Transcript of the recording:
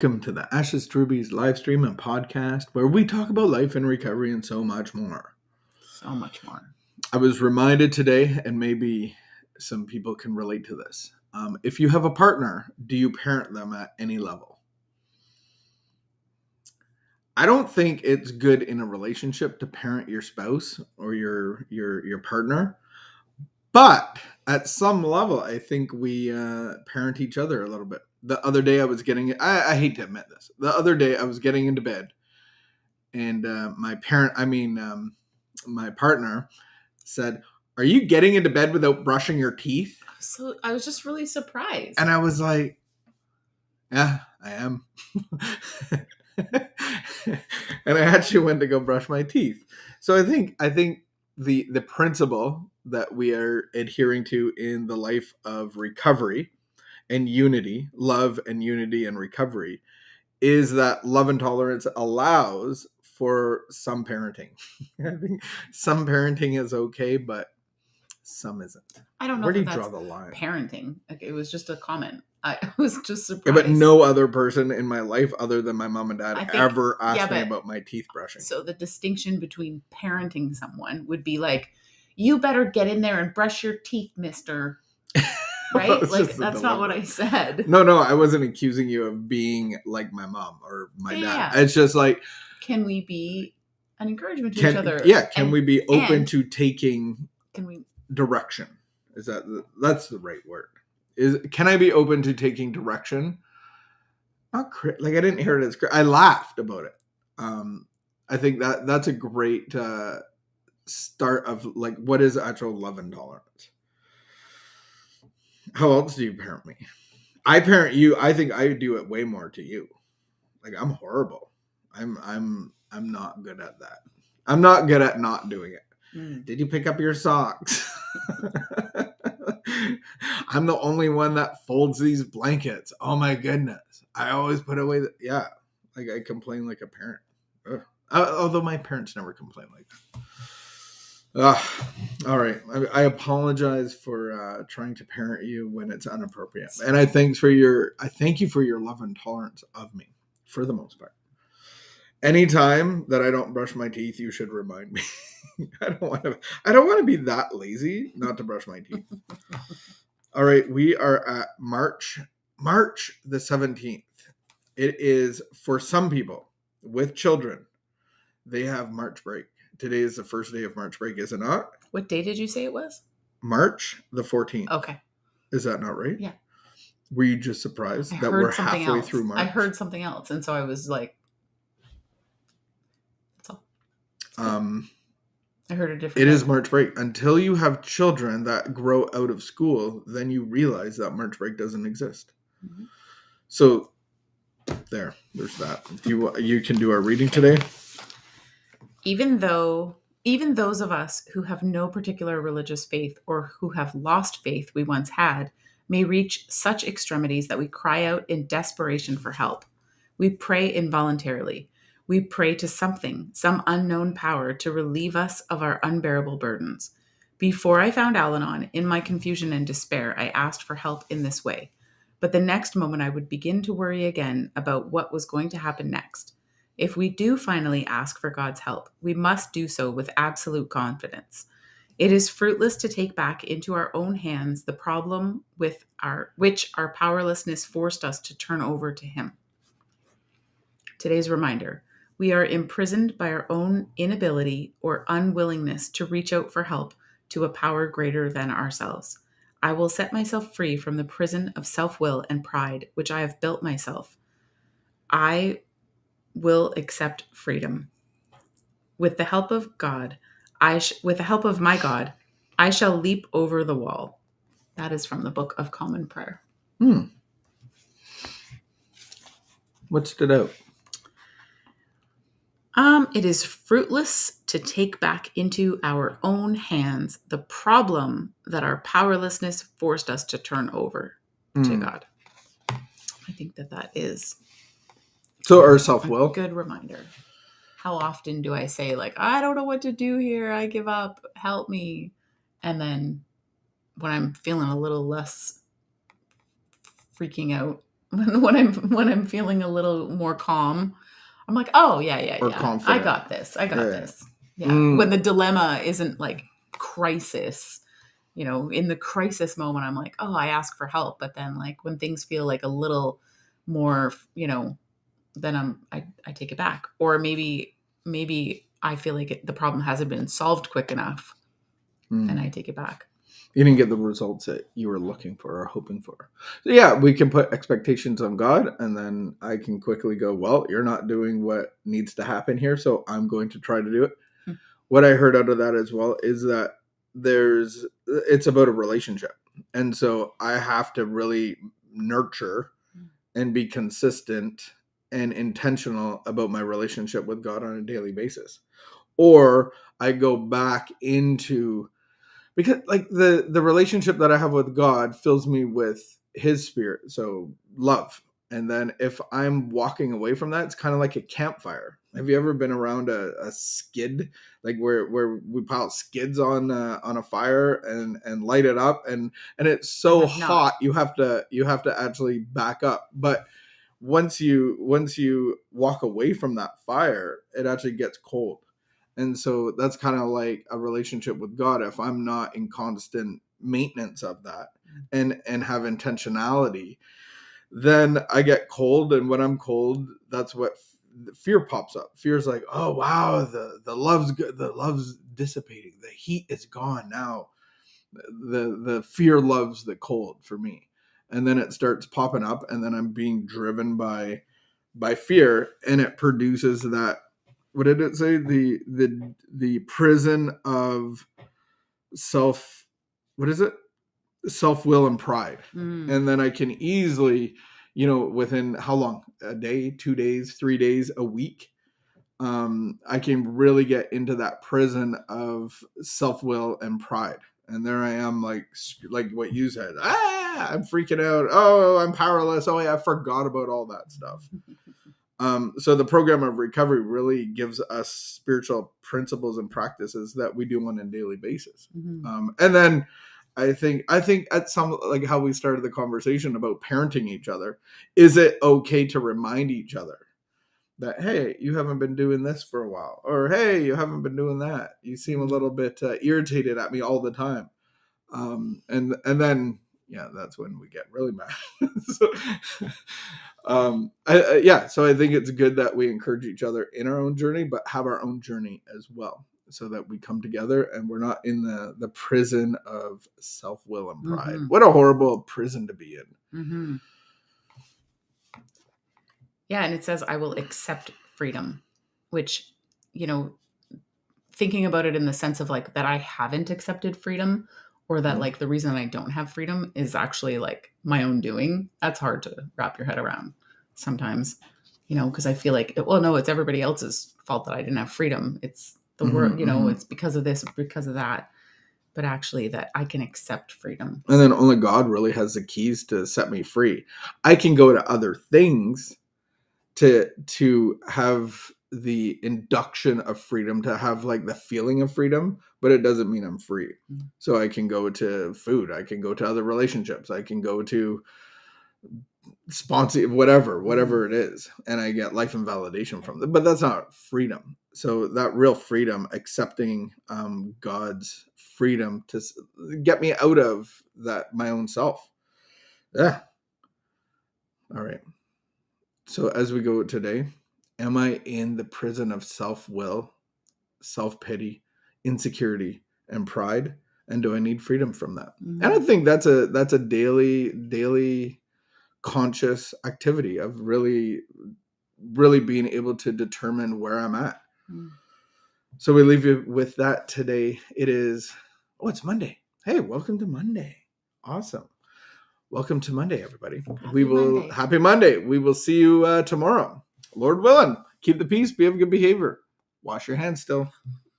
Welcome to the Ashes to Rubies live stream and podcast where we talk about life and recovery and so much more. So much more. I was reminded today, and maybe some people can relate to this. If you have a partner, do you parent them at any level? I don't think it's good in a relationship to parent your spouse or your partner, but at some level, I think we parent each other a little bit. The other day I was I hate to admit this. The other day I was getting into bed and my partner said, "Are you getting into bed without brushing your teeth?" So I was just really surprised. And I was like, "Yeah, I am." And I actually went to go brush my teeth. So I think the principle that we are adhering to in the life of recovery and unity, love and unity and recovery, is that love and tolerance allows for some parenting. I think some parenting is okay, but some isn't. I don't know. Where do you that's draw the line? Parenting. Like, it was just a comment. I was just surprised. Yeah, but no other person in my life other than my mom and dad ever asked me about my teeth brushing. So the distinction between parenting someone would be like, you better get in there and brush your teeth, mister. Right? Like, that's not what I said. No, I wasn't accusing you of being like my mom or my dad. Yeah. It's just like, can we be an encouragement to each other? Yeah, can we be open to taking direction? That's the right word? Can I be open to taking direction? Not like I didn't hear it as I laughed about it. I think that's a great start of like, what is actual love and tolerance? How else do you parent me? I parent you. I think I do it way more to you. Like, I'm horrible. I'm not good at that. I'm not good at not doing it. Did you pick up your socks? I'm the only one that folds these blankets. Oh my goodness. I always put away like I complain like a parent. Although my parents never complain like that. All right. I apologize for trying to parent you when it's inappropriate. And I thank you for your love and tolerance of me for the most part. Anytime that I don't brush my teeth, you should remind me. I don't want to be that lazy not to brush my teeth. All right, we are at March the 17th. It is, for some people with children, they have March break. Today is the first day of March break, is it not? What day did you say it was? March the 14th. Okay. Is that not right? Yeah. Were you just surprised that we're halfway through March? I heard something else, and so I was like, that's all. I heard a different. It is March break. Until you have children that grow out of school, then you realize that March break doesn't exist. Mm-hmm. So there's that. You can do our reading today. Even those of us who have no particular religious faith or who have lost faith we once had may reach such extremities that we cry out in desperation for help. We pray involuntarily. We pray to something, some unknown power, to relieve us of our unbearable burdens. Before I found Al-Anon, in my confusion and despair, I asked for help in this way. But the next moment I would begin to worry again about what was going to happen next. If we do finally ask for God's help, we must do so with absolute confidence. It is fruitless to take back into our own hands the problem which our powerlessness forced us to turn over to Him. Today's reminder: we are imprisoned by our own inability or unwillingness to reach out for help to a power greater than ourselves. I will set myself free from the prison of self-will and pride which I have built myself. I will accept freedom. With the help of God, with the help of my God, I shall leap over the wall. That is from the Book of Common Prayer. What stood out? It is fruitless to take back into our own hands the problem that our powerlessness forced us to turn over to God. I think that is so our self-will. A good reminder. How often do I say, like, I don't know what to do here. I give up. Help me. And then when I'm feeling a little less freaking out, when I'm feeling a little more calm, I'm like, oh yeah, Or I confident. got this. I got Yeah. this. Yeah. When the dilemma isn't like crisis, in the crisis moment, I'm like, oh, I ask for help. But then like when things feel like a little more, then I take it back. Or maybe I feel like the problem hasn't been solved quick enough, and I take it back. You didn't get the results that you were looking for or hoping for. So yeah, we can put expectations on God, and then I can quickly go, well, you're not doing what needs to happen here, so I'm going to try to do it. What I heard out of that as well is that it's about a relationship. And so I have to really nurture and be consistent and intentional about my relationship with God on a daily basis. Or I go back into, because like the relationship that I have with God fills me with his spirit, so love. And then if I'm walking away from that, it's kind of like a campfire. Have you ever been around a skid, like where we pile skids on a fire and light it up, and it's so hot you have to actually back up. But once you walk away from that fire, it actually gets cold. And so that's kind of like a relationship with God. If I'm not in constant maintenance of that and have intentionality, then I get cold. And when I'm cold, that's what fear pops up. Fear's like, oh wow, the love's good, the love's dissipating, the heat is gone now. The fear loves the cold for me. And then it starts popping up, and then I'm being driven by fear, and it produces that, what did it say, the prison of self, what is it, self-will and pride. And then I can easily, within how long, a day, 2 days, 3 days, a week, I can really get into that prison of self-will and pride. And there I am, like what you said, I'm freaking out, oh, I'm powerless, oh yeah, I forgot about all that stuff. So the program of recovery really gives us spiritual principles and practices that we do on a daily basis. And then I think at some, like how we started the conversation about parenting each other, is it okay to remind each other that, hey, you haven't been doing this for a while, or hey, you haven't been doing that, you seem a little bit irritated at me all the time. And then that's when we get really mad. So, so I think it's good that we encourage each other in our own journey, but have our own journey as well, so that we come together and we're not in the prison of self-will and pride. What a horrible prison to be in. Yeah, and it says, I will accept freedom, which, thinking about it in the sense of like that I haven't accepted freedom, or that like the reason I don't have freedom is actually like my own doing. That's hard to wrap your head around sometimes, because I feel like, well, no, it's everybody else's fault that I didn't have freedom. It's the world, it's because of this, because of that. But actually that I can accept freedom. And then only God really has the keys to set me free. I can go to other things to have the induction of freedom, to have like the feeling of freedom, but it doesn't mean I'm free. So I can go to food, I can go to other relationships, I can go to sponsor whatever it is, and I get life and validation from them, but that's not freedom. So that real freedom, accepting God's freedom to get me out of that, my own self. Yeah. All right. So as we go today, am I in the prison of self-will, self-pity, insecurity, and pride? And do I need freedom from that? And I think that's a daily conscious activity of really being able to determine where I'm at. So we leave you with that today. It's Monday. Hey, welcome to Monday. Awesome. Welcome to Monday, everybody. Happy Monday. We will see you tomorrow. Lord willing, keep the peace, be of good behavior. Wash your hands still.